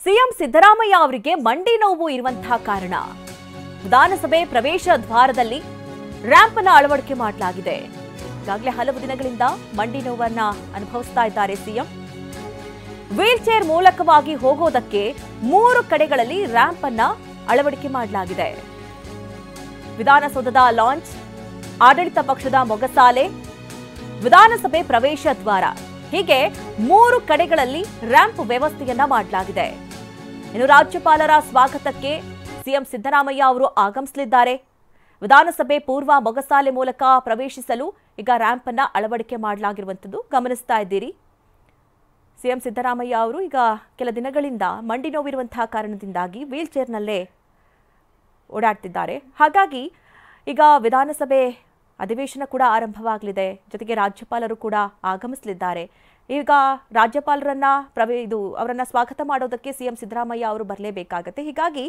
CM Siddaramaiah ಅವರಿಗೆ ಮಂಡಿ ನೋವು ಇರುವಂತಹ ಕಾರಣ ವಿಧಾನಸಭೆ ಪ್ರವೇಶ ದ್ವಾರದಲ್ಲಿ ರ್ಯಾಂಪ್ ಅನ್ನು ಅಳವಡಿಕೆ ಮಾಡಲಾಗಿದೆ. ಈಗಾಗಲೇ ಹಲವು ದಿನಗಳಿಂದ ಮಂಡಿ ನೋವನ್ನ ಅನುಭವಿಸ್ತಾ ಇದ್ದಾರೆ ಸಿಎಂ. ವೀಲ್ ಚೇರ್ ಮೂಲಕವಾಗಿ ಹೋಗೋದಕ್ಕೆ 3 ಕಡೆಗಳಲ್ಲಿ ರ್ಯಾಂಪ್ ಅನ್ನ ಅಳವಡಿಕೆ ಮಾಡಲಾಗಿದೆ. ವಿಧಾನಸೌಧದ ಲಾಂಚ್, ಆಡಳಿತ ಪಕ್ಷದ ಮೊಗಸಾಲೆ, ವಿಧಾನಸಭೆ ಪ್ರವೇಶ ದ್ವಾರ ಹೀಗೆ 3 ಕಡೆಗಳಲ್ಲಿ ರ್ಯಾಂಪ್ ವ್ಯವಸ್ಥೆಯನ್ನ ಮಾಡಲಾಗಿದೆ. ಇನ್ನು ರಾಜ್ಯಪಾಲರ ಸ್ವಾಗತಕ್ಕೆ ಸಿಎಂ ಸಿದ್ದರಾಮಯ್ಯ ಅವರು ಆಗಮಿಸಲಿದ್ದಾರೆ. ವಿಧಾನಸಭೆ ಪೂರ್ವ ಮೊಗಸಾಲೆ ಮೂಲಕ ಪ್ರವೇಶಿಸಲು ಈಗ ರ್ಯಾಂಪ್ ಅನ್ನ ಅಳವಡಿಕೆ ಮಾಡಲಾಗಿರುವಂತದ್ದು ಗಮನಿಸ್ತಾ ಇದ್ದೀರಿ. ಸಿಎಂ ಸಿದ್ದರಾಮಯ್ಯ ಅವರು ಈಗ ಕೆಲ ದಿನಗಳಿಂದ ಮಂಡಿ ನೋವಿರುವಂತಹ ಕಾರಣದಿಂದಾಗಿ ವೀಲ್ ಚೇರ್ನಲ್ಲೇ ಓಡಾಡ್ತಿದ್ದಾರೆ. ಹಾಗಾಗಿ ಈಗ ವಿಧಾನಸಭೆ ಅಧಿವೇಶನ ಕೂಡ ಆರಂಭವಾಗಲಿದೆ. ಜೊತೆಗೆ ರಾಜ್ಯಪಾಲರು ಕೂಡ ಆಗಮಿಸಲಿದ್ದಾರೆ. ಈಗ ರಾಜ್ಯಪಾಲರನ್ನ ಅವರನ್ನ ಸ್ವಾಗತ ಮಾಡೋದಕ್ಕೆ ಸಿಎಂ ಸಿದ್ದರಾಮಯ್ಯ ಅವರು ಬರಲೇಬೇಕಾಗತ್ತೆ. ಹೀಗಾಗಿ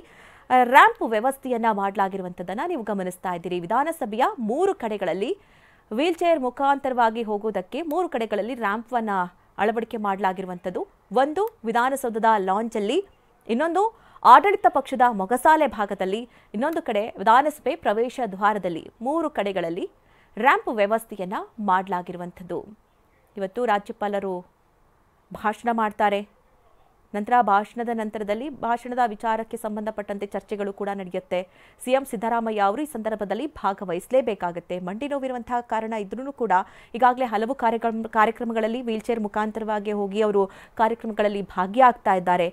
ರ್ಯಾಂಪ್ ವ್ಯವಸ್ಥೆಯನ್ನ ಮಾಡಲಾಗಿರುವಂಥದ್ದನ್ನ ನೀವು ಗಮನಿಸ್ತಾ ಇದ್ದೀರಿ. ವಿಧಾನಸಭೆಯ 3 ಕಡೆಗಳಲ್ಲಿ ವೀಲ್ ಚೇರ್ ಮುಖಾಂತರವಾಗಿ ಹೋಗೋದಕ್ಕೆ 3 ಕಡೆಗಳಲ್ಲಿ ರ್ಯಾಂಪ್ ಅನ್ನ ಅಳವಡಿಕೆ ಮಾಡಲಾಗಿರುವಂಥದ್ದು. ಒಂದು ವಿಧಾನಸೌಧದ ಲಾಂಚ್ ಅಲ್ಲಿ, ಇನ್ನೊಂದು ಆಡಳಿತ ಪಕ್ಷದ ಮೊಗಸಾಲೆ ಭಾಗದಲ್ಲಿ, ಇನ್ನೊಂದು ಕಡೆ ವಿಧಾನಸಭೆ ಪ್ರವೇಶ ದ್ವಾರದಲ್ಲಿ 3 ಕಡೆಗಳಲ್ಲಿ ರ್ಯಾಂಪ್ ವ್ಯವಸ್ಥೆಯನ್ನ ಮಾಡಲಾಗಿರುವಂಥದ್ದು. ಇವತ್ತು ರಾಜ್ಯಪಾಲರು ಭಾಷಣ ಮಾಡ್ತಾರೆ. ನಂತರ ಭಾಷಣದ ವಿಚಾರಕ್ಕೆ ಸಂಬಂಧಪಟ್ಟಂತೆ ಚರ್ಚೆಗಳು ಕೂಡ ನಡೆಯುತ್ತೆ. ಸಿಎಂ ಸಿದ್ದರಾಮಯ್ಯ ಅವರು ಈ ಸಂದರ್ಭದಲ್ಲಿ ಭಾಗವಹಿಸಲೇಬೇಕಾಗುತ್ತೆ. ಮಂಡಿ ನೋವಿರುವಂತಹ ಕಾರಣ ಇದ್ರೂ ಕೂಡ ಈಗಾಗಲೇ ಹಲವು ಕಾರ್ಯಕ್ರಮಗಳಲ್ಲಿ ವೀಲ್ ಚೇರ್ ಮುಖಾಂತರವಾಗಿ ಹೋಗಿ ಅವರು ಕಾರ್ಯಕ್ರಮಗಳಲ್ಲಿ ಭಾಗಿಯಾಗ್ತಾ ಇದ್ದಾರೆ.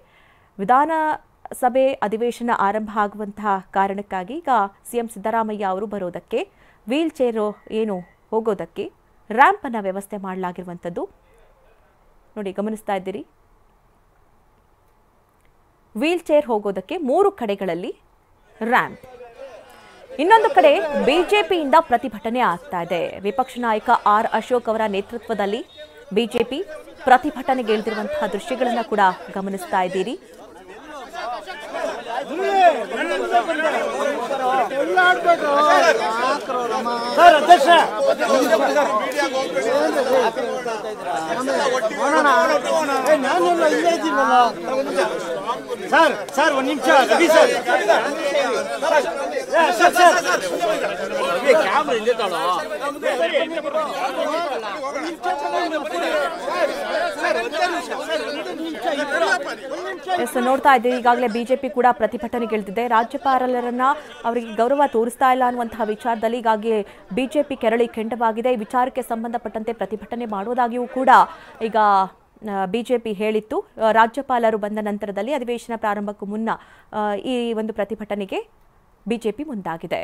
ವಿಧಾನಸಭೆ ಅಧಿವೇಶನ ಆರಂಭ ಆಗುವಂತಹ ಕಾರಣಕ್ಕಾಗಿ ಈಗ ಸಿಎಂ ಸಿದ್ದರಾಮಯ್ಯ ಅವರು ಬರೋದಕ್ಕೆ ವೀಲ್ ಚೇರ್ ಹೋಗೋದಕ್ಕೆ ರ್ಯಾಂಪ್ ಅನ್ನ ವ್ಯವಸ್ಥೆ ಮಾಡಲಾಗಿರುವಂಥದ್ದು ನೋಡಿ, ಗಮನಿಸ್ತಾ ಇದ್ದೀರಿ. ವೀಲ್ ಚೇರ್ ಹೋಗೋದಕ್ಕೆ 3 ಕಡೆಗಳಲ್ಲಿ ರ್ಯಾಂಪ್. ಇನ್ನೊಂದು ಕಡೆ ಬಿಜೆಪಿಯಿಂದ ಪ್ರತಿಭಟನೆ ಆಗ್ತಾ ಇದೆ. ವಿಪಕ್ಷ ನಾಯಕ ಆರ್ ಅಶೋಕ್ ಅವರ ನೇತೃತ್ವದಲ್ಲಿ ಬಿಜೆಪಿ ಪ್ರತಿಭಟನೆಗೆ ಇಳಿದಿರುವಂತಹ ದೃಶ್ಯಗಳನ್ನ ಕೂಡ ಗಮನಿಸ್ತಾ ಇದ್ದೀರಿ. ಸರ್ ಒಂದು ನಿಮಿಷ ನೋಡ್ತಾ ಇದ್ದೀವಿ. ಈಗಾಗಲೇ ಬಿಜೆಪಿ ಕೂಡ ಪ್ರತಿಭಟನೆಗಿಳಿದಿದೆ. ರಾಜ್ಯಪಾಲರನ್ನ ಅವರಿಗೆ ಗೌರವ ತೋರಿಸ್ತಾ ಇಲ್ಲ ಅನ್ನುವಂತಹ ವಿಚಾರದಲ್ಲಿ ಈಗಾಗಿ ಬಿಜೆಪಿ ಕೆರಳಿ ಕೆಂಡವಾಗಿದೆ. ಈ ವಿಚಾರಕ್ಕೆ ಸಂಬಂಧಪಟ್ಟಂತೆ ಪ್ರತಿಭಟನೆ ಮಾಡುವುದಾಗಿಯೂ ಕೂಡ ಈಗ ಬಿಜೆಪಿ ಹೇಳಿತ್ತು. ರಾಜ್ಯಪಾಲರು ಬಂದ ನಂತರದಲ್ಲಿ ಅಧಿವೇಶನ ಪ್ರಾರಂಭಕ್ಕೂ ಮುನ್ನ ಈ ಒಂದು ಪ್ರತಿಭಟನೆಗೆ ಬಿಜೆಪಿ ಮುಂದಾಗಿದೆ.